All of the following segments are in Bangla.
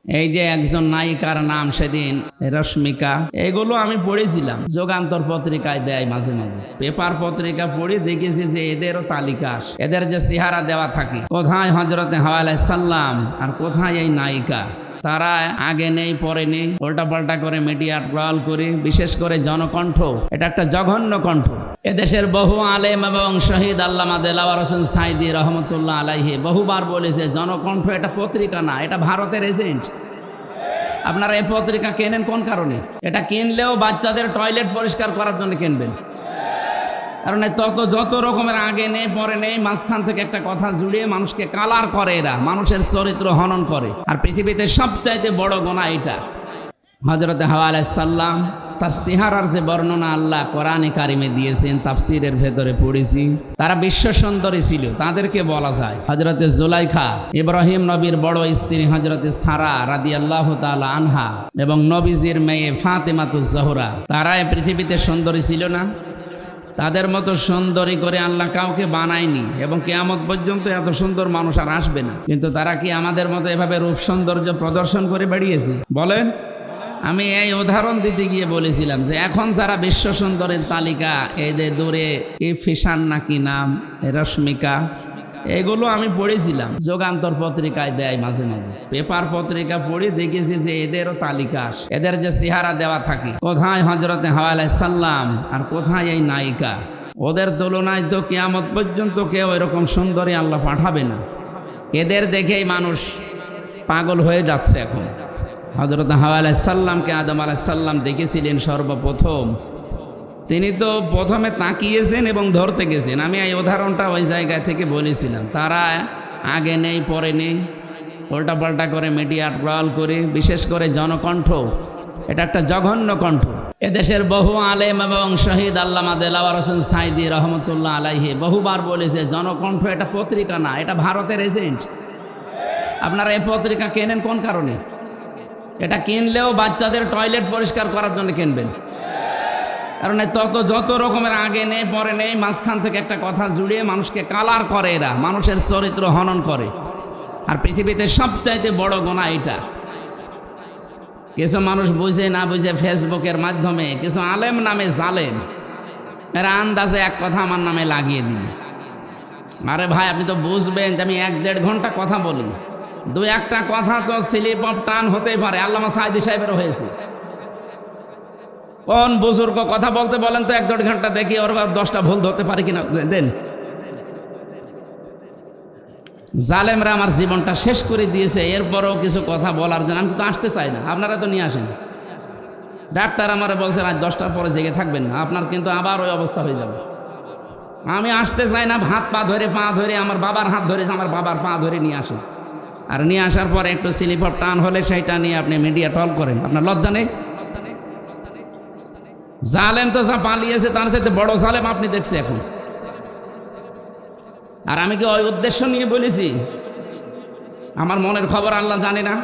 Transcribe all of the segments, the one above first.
এই যে একজন নায়িকার নাম সেদিন রশ্মিকা, এগুলো আমি পড়েছিলাম, যুগান্তর পত্রিকায় দেয় মাঝে মাঝে, পেপার পত্রিকা পড়ে দেখেছি যে এদেরও তালিকা আসে, এদের যে চেহারা দেওয়া থাকে, কোথায় হযরতে হাওয়া আলাইহিস সালাম আর কোথায় এই নায়িকা। তারা আগে নেই পরে নেই, উল্টাপাল্টা করে মিডিয়া ট্রল করে, বিশেষ করে জনকণ্ঠ, এটা একটা জঘন্য কণ্ঠ। এদেশের বহু আলেম এবং শহীদ আল্লামা দেলাওয়ার হোসেন সাঈদী রহমতুল্লাহ আলাইহি বহুবার বলেছে, জনকণ্ঠ এটা পত্রিকা না, এটা ভারতের এজেন্ট। আপনারা এই পত্রিকা কেনেন কোন কারণে? এটা কিনলেও বাচ্চাদের টয়লেট পরিষ্কার করার জন্য কিনবেন, কারণ যত রকমের আগে নেই পরে নেই, মাঝখান থেকে একটা কথা জুড়িয়ে মানুষকে কালার করে, এরা মানুষের চরিত্র হনন করে। আর পৃথিবীতে সবচাইতে বড় গুনাহ এটা। হযরতে হাওয়া আলাইহিস সালাম তার চেহারার যে বর্ণনা আল্লাহ কোরআনে কারিমে দিয়েছেন, তাফসীরের ভেতরে পড়েছি, তারা বিশ্ব সুন্দরী ছিল। তাদেরকে বলা যায় হযরতে জুলাইখা, ইব্রাহিম নবীর বড় স্ত্রী হযরতে সারা রাদিয়াল্লাহু তাআলা আনহা এবং নবীজির মেয়ে ফাতেমাতুজ জোহরা, তারাই পৃথিবীতে সুন্দরী ছিল না? তাদের মতো সুন্দরী করে আল্লাহ কাউকে বানায়নি, এবং কিয়ামত পর্যন্ত এত সুন্দর মানুষ আর আসবে না। কিন্তু তারা কি আমাদের মতো এভাবে রূপ সৌন্দর্য প্রদর্শন করে বেরিয়েছে? বলেন। আমি এই উদাহরণ দিতে গিয়ে বলেছিলাম যে এখন যারা বিশ্ব সুন্দরের তালিকা, এই যে দূরে কি ফিশান নাকি নাম রশ্মিকা, এগুলো আমি পড়েছিলাম, যুগান্তর পত্রিকায় দেয় মাঝে মাঝে, পেপার পত্রিকা পড়ে দেখেছি যে এদেরও তালিকা আসে, এদের যে চেহারা দেওয়া থাকে, কোথায় হযরতে হাওয়া আলাইহিস সালাম আর কোথায় এই নায়িকা। ওদের তুলনায় তো কিয়ামত পর্যন্ত কেউ এরকম সুন্দরী আল্লাহ পাঠাবে না। এদের দেখেই মানুষ পাগল হয়ে যাচ্ছে এখন। হযরত হাওয়া আলাইহিস সালামকে আদম আলাইহিস সালাম দেখেছিলেন সর্বপ্রথম, তিনি তো প্রথমে তাকিয়েছেন এবং ধরতে গেছেন। আমি এই উদাহরণটা ওই জায়গা থেকে বলেছিলাম। তারা আগে নেই পরে নেই, উল্টাপাল্টা করে মিডিয়া ট্রল করে, বিশেষ করে জনকণ্ঠ, এটা একটা জঘন্য কণ্ঠ। এদেশের বহু আলেম এবং শহীদ আল্লামা দেলাওয়ার হোসেন সাঈদী রহমতুল্লাহ আলাইহি বহুবার বলেছে, জনকণ্ঠ এটা পত্রিকা না, এটা ভারতের এজেন্ট। আপনারা এই পত্রিকা কেনেন কোন কারণে? এটা কিনলেও বাচ্চাদের টয়লেট পরিষ্কার করার জন্য কিনবেন, কারণ যত রকমের আগে নেই পরে নেই, মাঝখান থেকে একটা কথা জুড়িয়ে মানুষকে কালার করে, এরা মানুষের চরিত্র হনন করে। আর পৃথিবীতে সবচাইতে বড় গুনাহ এটা। কিছু মানুষ বুঝে না বুঝে ফেসবুকের মাধ্যমে কিছু আলেম নামে জালেম, এরা আন্দাজে এক কথা আমার নামে লাগিয়ে দিল। আরে ভাই, আপনি তো বুঝবেন যে আমি 1-1.5 ঘন্টা কথা বলি, 2-1টা কথা তো স্লিপ অফ টান হতেই পারে। আল্লামা সাঈদী সাহেবেরও হয়েছে। কোন বুজুর্গ কথা বলতে বলেন তো 1-1.5 ঘন্টা, দেখি ওর 10টা ভুল ধরতে পারে কিনা দেন। জালেমরা আমার জীবনটা শেষ করে দিয়েছে, এরপরেও কিছু কথা বলার জন্য আমি তো আসতে চাই না। আপনারা তো নিয়ে আসেন। ডাক্তার আমার বলছে আজ 10টার পরে জেগে থাকবেন না, আপনার কিন্তু আবার ওই অবস্থা হয়ে যাবে। আমি আসতে চাই না, হাত পা ধরে আমার বাবার হাত ধরে, আমার বাবার পা ধরে নিয়ে আসেন। আর নিয়ে আসার পরে একটু স্লিপ অফ টান হলে সেইটা নিয়ে আপনি মিডিয়া টল করেন। আপনার লজ্জা নেই? জালেম তো যা পালিয়েছে, তার সাথে বড় জালেম আপনি দেখছে এখন। আর আমি কি ওই উদ্দেশ্য নিয়ে বলেছি? আমার মনের খবর আল্লাহ জানে না?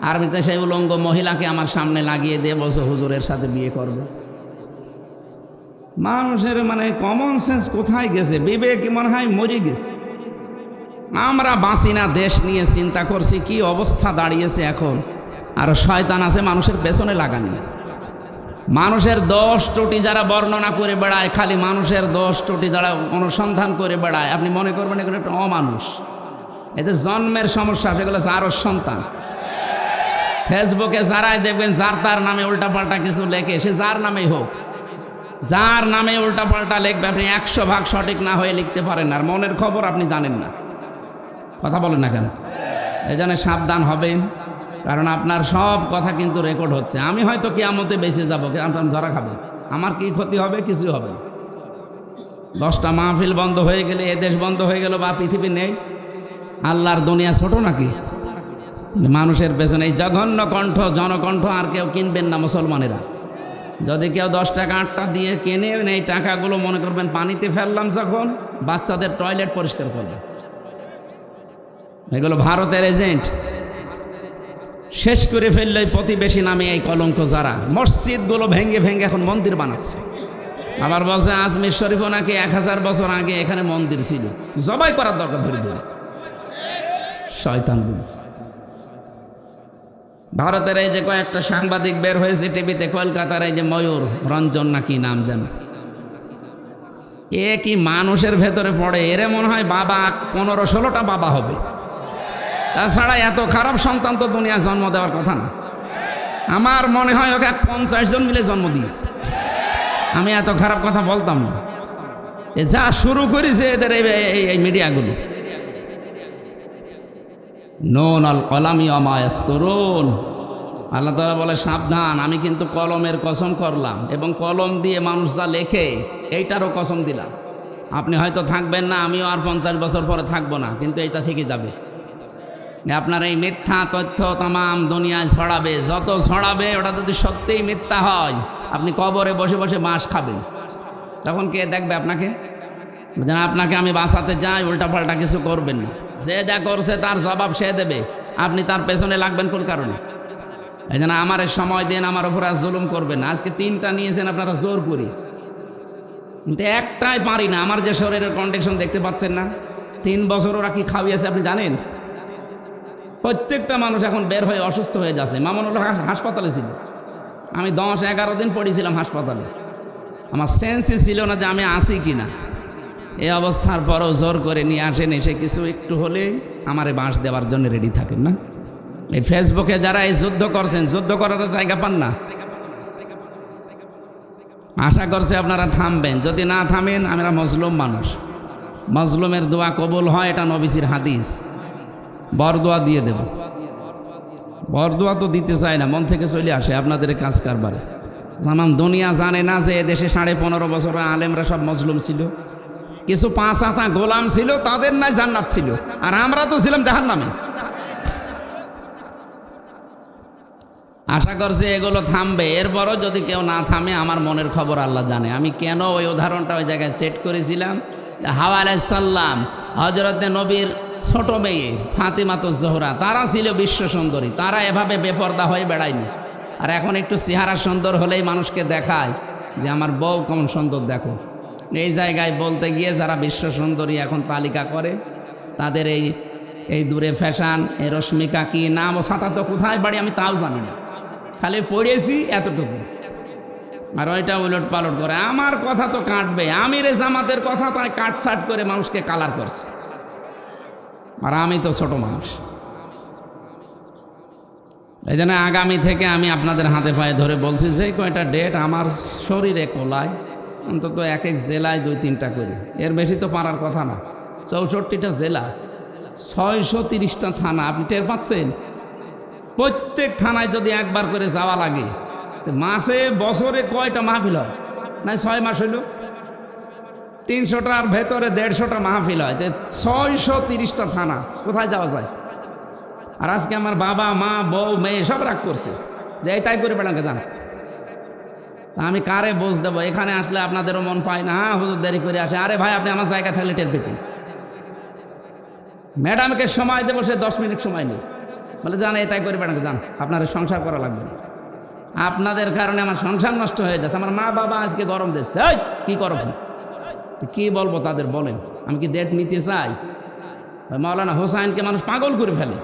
আর আমি তো সেই উলঙ্গ মহিলাকে আমার সামনে লাগিয়ে দিয়ে বলছে হুজুরের সাথে বিয়ে করবে। মানুষের কমন সেন্স কোথায় গেছে? বিবেক মনে হয় মরে গেছে। আমরা বাঁচি না দেশ নিয়ে চিন্তা করছি, কি অবস্থা দাঁড়িয়েছে এখন। আর শয়তান আছে মানুষের পেছনে লাগানি। মানুষের দোষ ত্রুটি যারা বর্ণনা করে বেড়ায়, খালি মানুষের দোষ ত্রুটি যারা অনুসন্ধান করে বেড়ায়, আপনি মনে করবেন এগুলো একটা অমানুষ। এতে জন্মের সমস্যা, সেগুলো যারও সন্তান। ফেসবুকে যারাই দেখবেন যার তার নামে উল্টাপাল্টা কিছু লেখে, সে যার নামেই হোক, যার নামে উল্টাপাল্টা লিখবে, আপনি 100 ভাগ সঠিক না হয়ে লিখতে পারেন না। আর মনের খবর আপনি জানেন না। কথা বলেন না কেন? এই জন্য সাবধান হবেন, কারণ আপনার সব কথা কিন্তু রেকর্ড হচ্ছে। আমি হয়তো কিয়ামতে বেঁচে যাবো, আপনার ধরা খাবে, আমার কি ক্ষতি হবে? কিছুই হবে না। 10টা মাহফিল বন্ধ হয়ে গেলে, এদেশ বন্ধ হয়ে গেল, বা পৃথিবী নেই, আল্লাহর দুনিয়া ছোট নাকি? মানুষের পেছনে এই জঘন্য কণ্ঠ, জনকণ্ঠ আর কেউ কিনবেন না মুসলমানেরা। যদি কেউ 10 টাকা 8টা দিয়ে কেনে, এই টাকাগুলো মনে করবেন পানিতে ফেললাম, যখন বাচ্চাদের টয়লেট পরিষ্কার করবে। এগুলো ভারতের এজেন্ট। শেষ করে ফেললে প্রতিবেশী নামে এই কলঙ্ক যারা মসজিদগুলো ভেঙে ভেঙে এখন মন্দির বানাচ্ছে। আবার বলছে আজমির শরীফও নাকি 1000 বছর আগে এখানে মন্দির ছিল, জবাই করার দরকার ধরে ধরে। শয়তান। ভারতের এই যে কয়েকটা সাংবাদিক বের হয়েছে টিভিতে, কলকাতার এই যে ময়ূর রঞ্জন না কি নাম যেন, এ কি মানুষের ভেতরে পড়ে? এরে মনে হয় বাবা 15-16টা বাবা হবে। তাছাড়া এত খারাপ সন্তান তো দুনিয়ায় জন্ম দেওয়ার কথা না। আমার মনে হয় ওকে 50 জন মিলে জন্ম দিয়েছে। আমি এত খারাপ কথা বলতাম না। এ যা শুরু করেছে এদের এই মিডিয়াগুলো। নুন আল কলামি ওয়া ইয়াসতুরুন, আল্লাহ তাআলা বলে সাবধান, আমি কিন্তু কলমের কসম করলাম এবং কলম দিয়ে মানুষ যা লেখে এইটারও কসম দিলাম। আপনি হয়তো থাকবেন না, আমিও আর 50 বছর পরে থাকবো না, কিন্তু এইটা থেকে যাবে। আপনার এই মিথ্যা তথ্য তামাম দুনিয়ায় ছড়াবে, যত ছড়াবে ওটা যদি সত্যিই মিথ্যা হয়, আপনি কবরে বসে বসে বাঁশ খাবেন। তখন কে দেখবে আপনাকে? যেন আপনাকে আমি বাঁচাতে যাই, উল্টাপাল্টা কিছু করবেন না। যে যা করছে তার জবাব সে দেবে, আপনি তার পেছনে লাগবেন কোন কারণে? এই জন্য আমার সময় দিন, আমার উপর আর জুলুম করবেন না। আজকে 3টা নিয়েছেন আপনারা জোর করি, কিন্তু একটাই পারি না। আমার যে শরীরের কন্ডিশন দেখতে পাচ্ছেন না, 3 বছর ওরা কি খাওয়িয়েছে আপনি জানেন? প্রত্যেকটা মানুষ এখন বের হয়ে অসুস্থ হয়ে যাচ্ছে। মামুনুল হক হাসপাতালে ছিল, আমি 10-11 দিন পড়েছিলাম হাসপাতালে। আমার সেন্সই ছিল না যে আমি আসি কি না। এই অবস্থার পরও জোর করে নিয়ে আসেন, এসে কিছু একটু হলে আমারে বাঁশ দেওয়ার জন্য রেডি থাকেন না। এই ফেসবুকে যারা এই যুদ্ধ করছেন, যুদ্ধ করার জায়গা পান না। আশা করছে আপনারা থামবেন, যদি না থামেন আমরা মজলুম মানুষ, মজলুমের দোয়া কবুল হয়, এটা নবীজির হাদিস। বরদোয়া দিয়ে দেব, বরদোয়া তো দিতে চায় না, মন থেকে চলে আসে আপনাদের কাজ কারবারে। তামাম দুনিয়া জানে না যে এদেশে 15.5 বছর আলেমরা সব মজলুম ছিল, কিছু 5 আনা গোলাম ছিল, তাদের নাই জান্নাত ছিল, আর আমরা তো ছিলাম জাহান্নামে। আশা করছি এগুলো থামবে। এরপরও যদি কেউ না থামে, আমার মনের খবর আল্লাহ জানে। আমি কেন ওই উদাহরণটা ওই জায়গায় সেট করেছিলাম, হাওয়া আলাইহিস সালাম, হযরতে নবীর ছোট মেয়ে ফাতিমাতুজ জোহরা, তারা ছিল বিশ্ব সুন্দরী, তারা এভাবে বেপরদা হয়ে বেড়ায়নি। আর এখন একটু চেহারা সুন্দর হলেই মানুষকে দেখায় যে আমার বউ কেমন সুন্দর দেখো। এই জায়গায় বলতে গিয়ে যারা বিশ্ব সুন্দরী এখন তালিকা করে, তাদের এই দূরে ফ্যাশন, এই রশ্মিকা কি নাম, ও সাঁতা তো কোথায় বাড়ি আমি তাও জানি না, খালি পড়েছি এতটুকু। আর ওইটা উলট পালট করে। আমার কথা তো কাটবে, আমিরে জামাতের কথা তাই কাটছাট করে মানুষকে কালার করছে, আর আমি তো ছোট মানুষ। এই জন্য আগামী থেকে আমি আপনাদের হাতে পায়ে ধরে বলছি, যে কয়টা ডেট আমার শরীরে কোলায়, অন্তত এক জেলায় 2-3টা করে, এর বেশি তো পারার কথা না। 64টা জেলা, 630টা থানা, আপনি টের পাচ্ছেন? প্রত্যেক থানায় যদি একবার করে যাওয়া লাগে, মাসে বছরে কয়টা মাহফিল হয়? না 6 মাস হইল 300টার ভেতরে 150টা মাহফিল হয়, 630টা থানা, কোথায় যাওয়া যায়? আর আজকে আমার বাবা মা বউ মেয়ে সব রাগ করছে যে এই তাই করে বেড়াকে জান। তা আমি কারে বোঝ দেবো? এখানে আসলে আপনাদেরও মন পায় না, হ্যাঁ হুজুর দেরি করে আসে। আরে ভাই, আপনি আমার জায়গা থাকলে টের পেতেন। ম্যাডামকে সময় দেবো, সে 10 মিনিট সময় নেই, বলে জান এই তাই করে বেড়াকে যান, আপনার সংসার করা লাগবে না। আপনাদের কারণে আমার সংসার নষ্ট হয়ে যাচ্ছে। আমার মা বাবা আজকে গরম দিচ্ছে, এই কি করো কি বলবো তাদের? বলেন, আমি কি ডেট নিতে চাই? মাওলানা হোসাইনকে মানুষ পাগল করে ফেলে।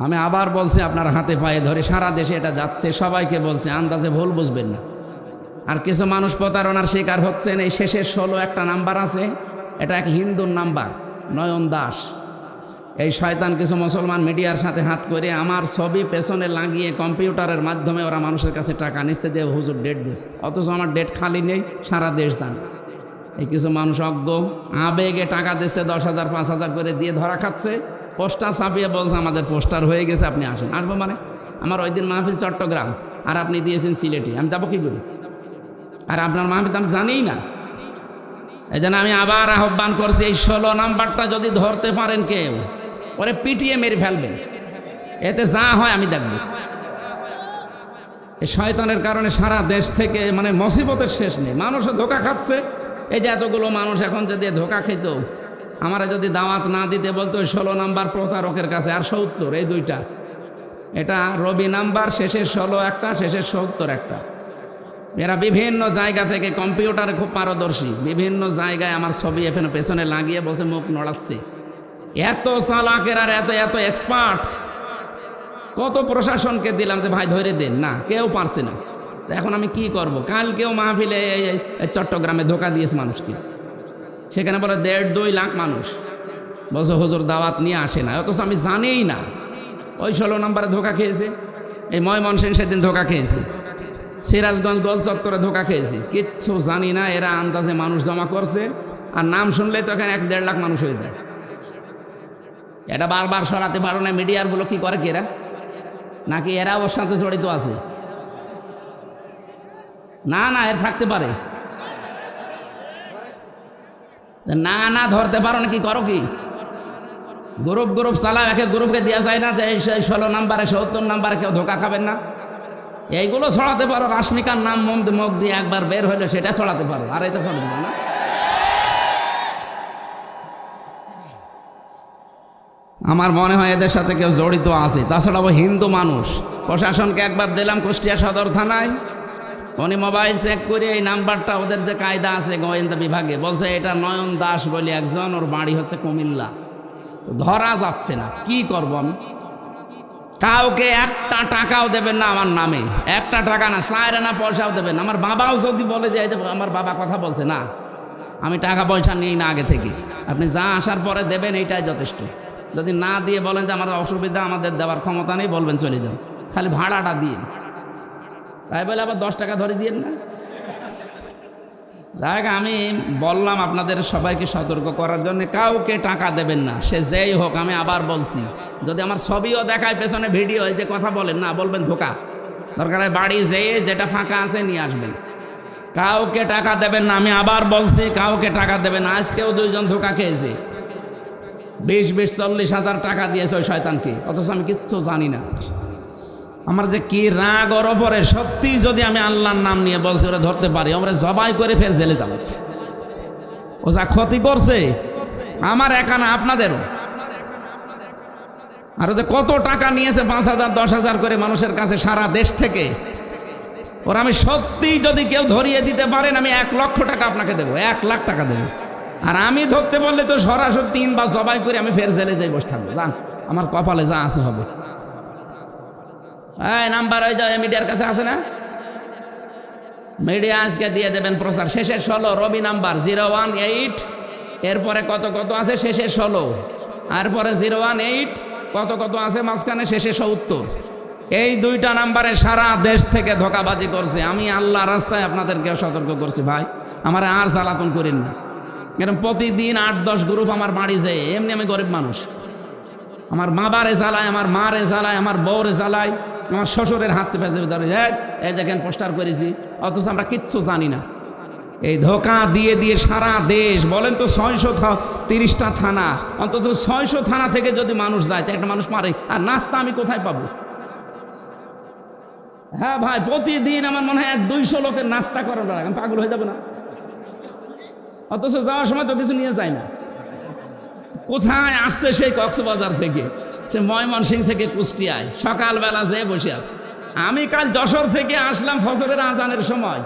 আমি আবার বলছি, আপনার হাতে পায়ে ধরে, সারা দেশে এটা যাচ্ছে, সবাইকে বলছে, আন্দাজে ভুল বুঝবেন না। আর কিছু মানুষ প্রতারণার শিকার হচ্ছেন। এই শেষের 16 একটা নাম্বার আছে, এটা এক হিন্দুর নাম্বার, নয়ন দাস। এই শয়তান কিছু মুসলমান মিডিয়ার সাথে হাত করে আমার ছবি পেছনে লাগিয়ে কম্পিউটারের মাধ্যমে ওরা মানুষের কাছে টাকা নিচ্ছে যে হুজুর ডেট দিচ্ছে, অথচ আমার ডেট খালি নেই, সারা দেশ জানে। এই কিছু মানুষ অজ্ঞ আবেগে টাকা দিচ্ছে, 10,000 5,000 করে দিয়ে ধরা খাচ্ছে। পোস্টার ছাপিয়ে বলছে আমাদের পোস্টার হয়ে গেছে, আপনি আসেন। আসবো মানে? আমার ওই দিন মাহফিল চট্টগ্রাম, আর আপনি দিয়েছেন সিলেটে, আমি যাবো কি করি? আর আপনার মাহফিল তো আমি জানিই না। এই জন্য আমি আবার আহ্বান করছি, এই 16 নাম্বারটা যদি ধরতে পারেন কেউ, ওরে পিটিয়ে মেরে ফেলবেন, এতে যা হয় আমি দেখব। এই শয়তানের কারণে সারা দেশ থেকে মানে মুসিবতের শেষ নেই, মানুষও ধোকা খাচ্ছে। এই যে এতগুলো মানুষ এখন যদি ধোকা খেত, আমারা যদি দাওয়াত না দিতে বলতো, 16 নাম্বার প্রতারকের কাছে, আর 70, এই 2টা, এটা রবি নাম্বার, শেষের 16 একটা, শেষের 70 একটা। এরা বিভিন্ন জায়গা থেকে কম্পিউটারে খুব পারদর্শী, বিভিন্ন জায়গায় আমার ছবি এখানে পেছনে লাগিয়ে বসে মুখ নড়াচ্ছে। এত চালাকের আর এত এত এক্সপার্ট, কত প্রশাসনকে দিলাম যে ভাই ধরে দেন, না কেউ পারছে না। এখন আমি কি করব? কালকেও মাহফিলে এই চট্টগ্রামে ধোকা দিয়েছে মানুষকে, সেখানে বলে 1.5-2 লাখ মানুষ, বলছে হুজুর দাওয়াত নিয়ে আসে না, অথচ আমি জানিই না। ওই 16 নম্বরে ধোকা খেয়েছে, এই ময়মনসিংহ সেদিন ধোকা খেয়েছে, সিরাজগঞ্জ গোল চত্বরে ধোকা খেয়েছে, কিচ্ছু জানি না। এরা আন্দাজে মানুষ জমা করছে, আর নাম শুনলেই তো এখানে 1-1.5 লাখ মানুষ হয়ে যায়। এটা বারবার সরাতে পারো না। মিডিয়ারগুলো কি করে কেরা, নাকি এরা ওর সাথে জড়িত আছে? না না, এর থাকতে পারে না। না ধরতে পারো না, কি করো কি? গ্রুপ চালাও, একে গ্রুপকে দেওয়া যায় না যে 16 নাম্বারে 70 নাম্বারে কেউ ধোকা খাবেন না। এইগুলো ছড়াতে পারো। রাশমিকার নাম মুখ দিয়ে একবার বের হইলে সেটা ছড়াতে পারো, আর এটা ছড়াতে পারো না। আমার মনে হয় এদের সাথে কেউ জড়িত আছে। তাছাড়া ও হিন্দু মানুষ। প্রশাসনকে একবার দিলাম কুষ্টিয়া সদর থানায়, উনি মোবাইল চেক করে এই নাম্বারটা, ওদের যে কায়দা আছে গোয়েন্দা বিভাগে, বলছে এটা নয়ন দাস বলে একজন, ওর বাড়ি হচ্ছে কুমিল্লা। ধরা যাচ্ছে না, কি করব আমি? কাউকে একটা টাকাও দেবেন না আমার নামে, একটা টাকা না, 4 আনা পয়সাও দেবেন না। আমার বাবাও যদি বলে যে আমার বাবা কথা বলছে, না আমি টাকা পয়সা নিই না আগে থেকে, আপনি যা আসার পরে দেবেন এইটাই যথেষ্ট। যদি না দিয়ে বলেন যে আমার অসুবিধা, আমাদের দেওয়ার ক্ষমতা নেই, বলবেন চলে যান, খালি ভাড়াটা দিন। তাই বলে আবার 10 টাকা ধরে দিয়েন না। দেখ, আমি বললাম আপনাদের সবাইকে সতর্ক করার জন্য, কাউকে টাকা দেবেন না, সে যেই হোক। আমি আবার বলছি, যদি আমার ছবিও দেখায় পেছনে ভিডিও, যে কথা বলেন না, বলবেন ধোকা। দরকার হয় বাড়ি যেয়ে যেটা ফাঁকা আছে নিয়ে আসবেন। কাউকে টাকা দেবেন না, আমি আবার বলছি, কাউকে টাকা দেবেন না। আজকেও 2 জন ধোকা খেয়েছে, 20-40 হাজার টাকা দিয়েছে ওই শয়তানকে, অথচ আমি কিচ্ছু জানি না। আমার যে কি রাগ ওর ওপরে, সত্যি যদি আমি আল্লাহর নাম নিয়ে বলছি ওরা ধরতে পারি, আমরা জবাই করে ফের জেলে যাব। ও যা ক্ষতি করছে আমার একা না, আপনাদেরও। আর যে কত টাকা নিয়েছে, 5,000 10,000 করে মানুষের কাছে সারা দেশ থেকে, ওরা আমি সত্যি যদি কেউ ধরিয়ে দিতে পারেন, আমি 1 লক্ষ টাকা আপনাকে দেবো, 1 লাখ টাকা দেবো। আর আমি ধরতে বললে তো সরাসরি 3 বার জবাই করে আমি ফের জেলে যাই বসে থাকবো। জান, আমার কপালে যা আছে হবে। এই নাম্বার ওই মিডিয়ার কাছে আছে না? মিডিয়া আজকে দিয়ে দেবেন প্রচার। শেষে 16 রবি নাম্বার 018, এরপরে কত কত আছে, শেষে 16, এরপরে 018 কত কত আছে মাঝখানে, শেষে 70। এই 2টা নাম্বারে সারা দেশ থেকে ধোকাবাজি করছে। আমি আল্লাহ রাস্তায় আপনাদেরকে সতর্ক করছি, ভাই আমার আর জ্বালাতন করেন না। এরকম প্রতিদিন 8-10 গ্রুপ আমার বাড়ি যায়। এমনি আমি গরিব মানুষ, আমার বাবারে জ্বালায়, আমার মারে জ্বালায়, আমার বউরে জ্বালায়, আমার শ্বশুরের হাত চেপে চেপে ধরে, এই দেখেন পোস্টার করেছি, অথচ আমরা কিচ্ছু জানি না। এই ধোকা দিয়ে দিয়ে সারা দেশ, বলেন তো 630টা থানা, অন্তত 600 থানা থেকে যদি মানুষ যায়, তো একটা মানুষ মারে, আর নাস্তা আমি কোথায় পাবো? হ্যাঁ ভাই, প্রতিদিন আমার মনে হয় 200 লোকের নাস্তা করানো, আমি পাগল হয়ে যাবো না? অথচ যাওয়ার সময় তো কিছু নিয়ে যায় না। কোথায় আসছে সেই কক্সবাজার থেকে, সে ময়মনসিংহ থেকে কুষ্টিয়ায়, সকালবেলা যেয়ে বসে আছে। আমি কাল যশোর থেকে আসলাম ফজরের আজানের সময়,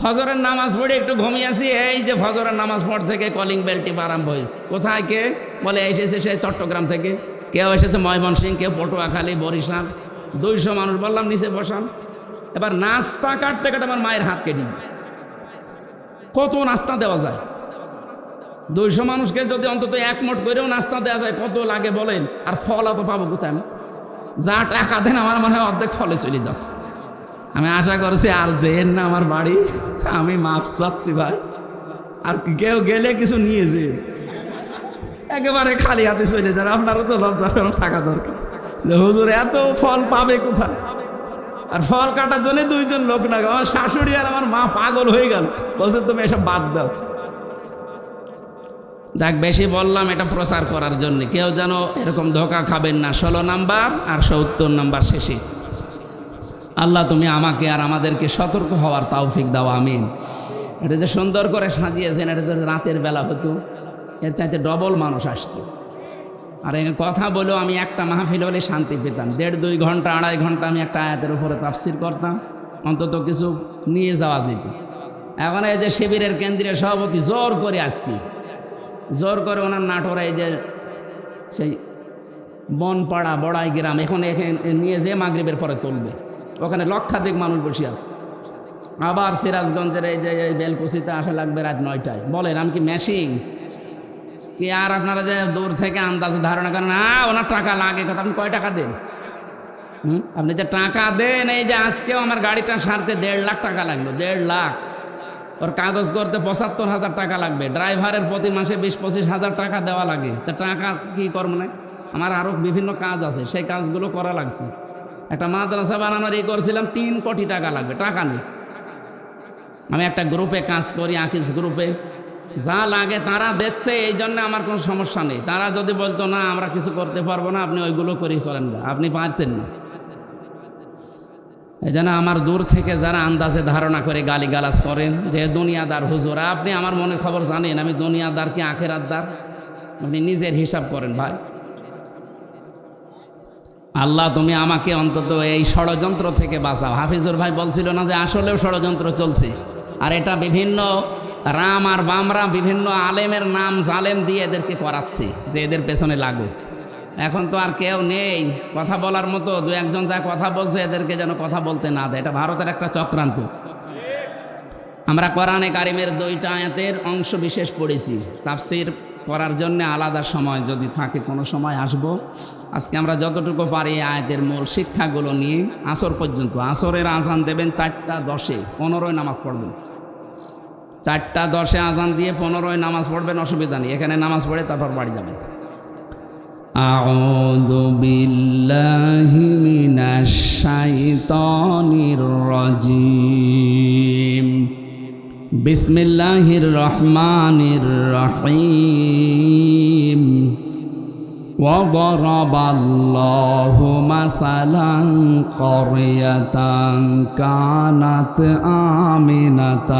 ফজরের নামাজ পড়ে একটু ঘুমিয়েছি। এই যে ফজরের নামাজ পড় থেকে কলিং বেলটি আরম্ভ হয়েছে। কোথায় কে বলে এসেছে সে চট্টগ্রাম থেকে, কেউ এসেছে ময়মনসিংহ, কেউ পটুয়াখালী, বরিশাল, 200 মানুষ। বললাম নিচে বসান। এবার নাস্তা কাটতে কাটতে আমার মায়ের হাত কেটে গেছে। কত নাস্তা দেওয়া যায়? 200 মানুষকে যদি অন্তত 1 মুঠ করেও নাস্তা দেওয়া যায়, কত লাগে বলেন? আর ফল অত পাবো কোথায়? আমি যা টাকা দেন আমার মনে হয় অর্ধেক ফলে চলে যাচ্ছে। আমি আশা করছি আর যেন না আমার বাড়ি, আমি মাপ চাচ্ছি ভাই, আর কেউ গেলে কিছু নিয়ে যে একেবারে খালি হাতে চলে যান। আপনারও তো লজ্জা থাকা দরকার যে হুজুর এত ফল পাবে কোথায়? আর ফল কাটার জন্য 2 জন লোক না, আমার শাশুড়ি আর আমার মা পাগল হয়ে গেল, বলছে তুমি এসব বাদ দাও। দেখ, বেশি বললাম এটা প্রচার করার জন্য, কেউ যেন এরকম ধোকা খাবেন না। 16 নাম্বার আর 70 নাম্বার শেষে। আল্লাহ তুমি আমাকে আর আমাদেরকে সতর্ক হওয়ার তৌফিক দাও, আমিন। এটা যে সুন্দর করে সাজিয়েছেন, এটা যদি রাতের বেলা হতো, এর চাইতে ডবল মানুষ আসতো। আর কথা বলেও আমি একটা মাহফিল হলে শান্তি পেতাম। 1.5-2 ঘন্টা 2.5 ঘন্টা আমি একটা আয়াতের উপরে তাফসির করতাম, অন্তত কিছু নিয়ে যাওয়া যেত। এখন এই যে শিবিরের কেন্দ্রীয় সভাপতি জোর করে, আজকে জোর করে ওনার নাটোরে এই যে সেই বনপাড়া বড়াই গ্রাম, এখানে নিয়ে যেয়ে মাগরিবের পরে তুলবে, ওখানে লক্ষাধিক মানুষ বসে আছে। আবার সিরাজগঞ্জের এই যে বেলকুচিতে আসা লাগবে রাত 9টায়। বলেন আমি কি মেশিন কি? আর আপনারা যে দূর থেকে আন্দাজ ধারণা করেন ওনার টাকা লাগে, কথা আপনি কয় টাকা দেন? আপনি যে টাকা দেন, এই যে আজকেও আমার গাড়িটা সারতে 1.5 লাখ টাকা লাগলো, 1.5 লাখ। ওর কাগজ করতে 75,000 টাকা লাগবে, ড্রাইভারের প্রতি মাসে 20-25 হাজার টাকা দেওয়া লাগে। তা টাকা কি করবো না? আমার আরও বিভিন্ন কাজ আছে, সেই কাজগুলো করা লাগছে। একটা মাদ্রাসা বানানোর করছিলাম, 3 কোটি টাকা লাগবে, টাকা নেই। আমি একটা গ্রুপে কাজ করি, আকিস গ্রুপে, যা লাগে তারা দেখছে, এই জন্য আমার কোনো সমস্যা নেই। তারা যদি বলতো না আমরা কিছু করতে পারবো না, আপনি ওইগুলো করেই চলেন না, আপনি পারতেন না। এই জন্য আমার দূর থেকে যারা আন্দাজে ধারণা করে গালিগালাজ করেন যে দুনিয়াদার হুজুর, আপনি আমার মনের খবর জানেন আমি দুনিয়াদার কি আখেরাতদার? আপনি নিজের হিসাব করেন ভাই। আল্লাহ তুমি আমাকে অন্তত এই ষড়যন্ত্র থেকে বাঁচাও। হাফিজুর ভাই বলছিল না যে আসলেও ষড়যন্ত্র চলছে, আর এটা বিভিন্ন রাম আর বামরা বিভিন্ন আলেমের নাম জালেম দিয়ে এদেরকে করাচ্ছে যে এদের পেছনে লাগো। এখন তো আর কেউ নেই কথা বলার মতো, 2-1জন যা কথা বলছে এদেরকে যেন কথা বলতে না দেয়। এটা ভারতের একটা চক্রান্ত। আমরা কোরআনে কারিমের 2টা আয়াতের অংশ বিশেষ পড়েছি, তাফসীর করার জন্য আলাদা সময় যদি থাকে কোনো সময় আসবো। আজকে আমরা যতটুকু পারি আয়াতের মূল শিক্ষাগুলো নিয়ে আসর পর্যন্ত। আসরের আজান দেবেন 4টা 10-এ, 15-য় নামাজ পড়বেন। 4টা 10-এ আজান দিয়ে 15-য় নামাজ পড়বেন, অসুবিধা নেই। এখানে নামাজ পড়ে তারপর বাড়ি যাবেন। আউযু বিল্লাহি মিনাশ শাইতানির রাজীম। বিসমিল্লাহির রহমানির রহিম। وضرب الله مثلا قرية كانت آمنة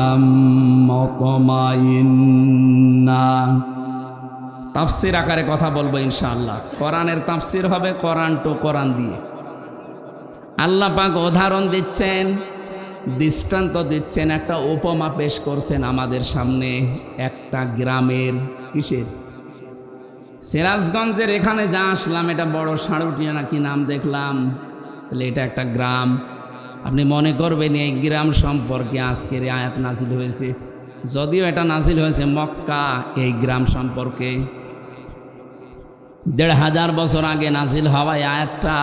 مطمئنة। তাফসীর আকারে কথা বলবো ইনশাআল্লাহ। কোরআনের তাফসীর হবে কোরআন টু কোরআন দিয়ে। আল্লাহ পাক উদাহরণ দিচ্ছেন, দৃষ্টান্ত দিচ্ছেন, একটা উপমা পেশ করছেন আমাদের সামনে একটা গ্রামের। কিসের? সিরাজগঞ্জের এখানে যা আসলাম, এটা বড় সাড়ুটিয়া নাকি নাম দেখলাম, তাহলে এটা একটা গ্রাম। আপনি মনে করবেন এই গ্রাম সম্পর্কে আজকের আয়াত নাজিল হয়েছে, যদিও এটা নাজিল হয়েছে মক্কা। এই গ্রাম সম্পর্কে 1,500 বছর আগে নাজিল হওয়ায় আয়াতটা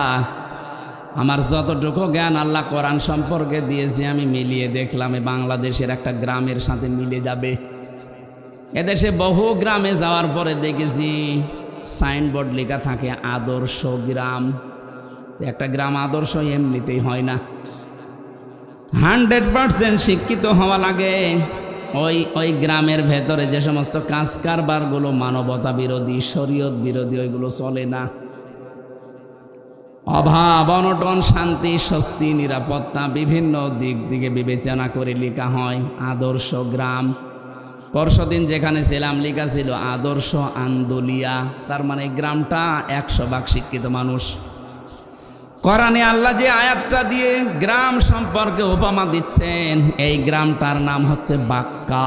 আমার যতটুকু জ্ঞান আল্লাহ কোরআন সম্পর্কে দিয়েছে আমি মিলিয়ে দেখলাম এই বাংলাদেশের একটা গ্রামের সাথে মিলে যাবে। এদেশে বহু গ্রামে যাওয়ার পরে দেখেছি সাইনবোর্ড লেখা থাকে আদর্শ গ্রাম। একটা গ্রাম আদর্শ এমনিতেই হয় না, 100% শিক্ষিত হওয়া লাগে। ওই গ্রামের ভেতরে যে সমস্ত কাজ কারবারগুলো মানবতা বিরোধী, শরীয়ত বিরোধী, ওইগুলো চলে না। অভাব অনটন, শান্তি স্বস্তি নিরাপত্তা বিভিন্ন দিক থেকে বিবেচনা করে লেখা হয় আদর্শ গ্রাম। পরশুদিন যেখানে ছিলাম লেখা ছিল আদর্শ আন্দোলিয়া, তার মানে গ্রামটা 100% শিক্ষিত মানুষ। কোরআনে আল্লাহ যে আয়াতটা দিয়ে গ্রাম সম্পর্কে উপমা দিচ্ছেন, এই গ্রামটার নাম হচ্ছে বাক্কা।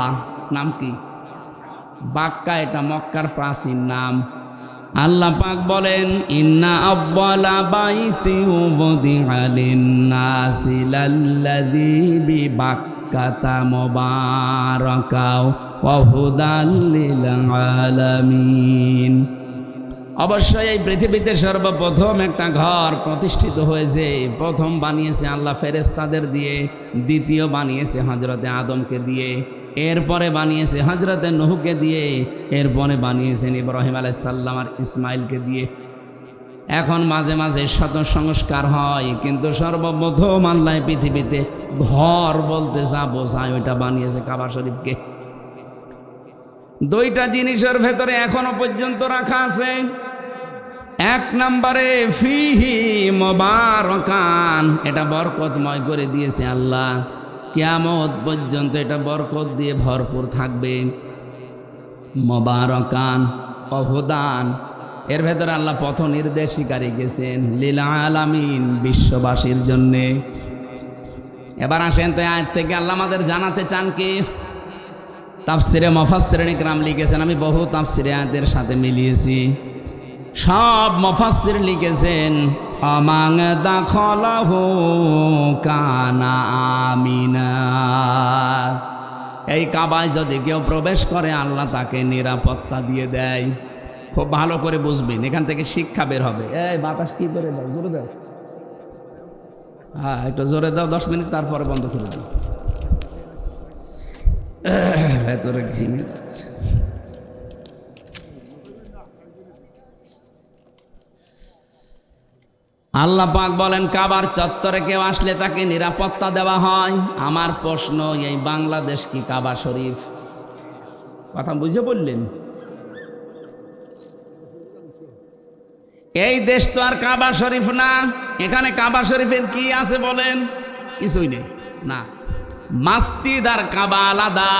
নাম কি? বাক্কা। এটা মক্কার প্রাচীন নাম। আল্লাহ পাক বলেন ইন্না আউয়ালা বাইতি উযিআ লিন-নাসি লাল্লাযী বিবাক্কাতা মুবারাকাও ওয়া হুদাল লিল আলামিন। অবশ্যই এই পৃথিবীতে সর্বপ্রথম একটা ঘর প্রতিষ্ঠিত হয়েছে। প্রথম বানিয়েছে আল্লাহ ফেরেশতাদের দিয়ে, দ্বিতীয় বানিয়েছে হযরতে আদমকে দিয়ে, এরপরে বানিয়েছে হযরতে নূহকে দিয়ে, এরপরে বানিয়েছেন ইব্রাহিম আলাইহিস সালাম আর ইসমাইলকে দিয়ে। এখন মাঝে মাঝে শত সংস্কার হয়, কিন্তু সর্বপ্রথম আল্লাহ পৃথিবীতে ঘর বলতে যা বোঝায় ওইটা বানিয়েছে কাবা শরীফকে। 2টা জিনিসের ভেতরে এখনো পর্যন্ত রাখা আছে। 1 নম্বরে ফিহি মুবারাকান, এটা বরকতময় করে দিয়েছে আল্লাহ, কিয়ামত পর্যন্ত এটা বরকত দিয়ে ভরপুর থাকবে। মুবারাকান অহুদান, এর ভেতরে আল্লাহ পথ নির্দেশিকা রেখেছেন লিল আলামিন, বিশ্ববাসীর জন্যে। এবার আসেন তো আয়াত থেকে আল্লাহ আমাদের জানাতে চান কি? তাফসিরে মুফাসসিরিন ইকরাম লিখেছেন, আমি বহু তাফসিরে আয়াতের সাথে মিলিয়েছি। সব মুফাসসির লিখেছেন আমাং দাখলাহু কানা আমিনা, এই কাবায় যদি কেউ প্রবেশ করে আল্লাহ তাকে নিরাপত্তা দিয়ে দেয়। খুব ভালো করে বুঝবেন, এখান থেকে শিক্ষা বের হবে। এই বাতাস কি করে দাও, জোরে দাও, হ্যাঁ একটু জোরে দাও, 10 মিনিট তারপরে বন্ধ করে দাও, ভেতরে ঘিমে যাচ্ছে। আল্লাহ পাক বলেন কাবার চত্বরে কেউ আসলে তাকে নিরাপত্তা দেওয়া হয়। আমার প্রশ্ন, এই বাংলাদেশ কি কাবা শরীফ? কথা বুঝে বললেন? এই দেশ তো আর কাবা শরীফ না। এখানে কাবা শরীফের কি আছে বলেন? কিছুই নেই না। মসজিদ আর কাবা আলাদা।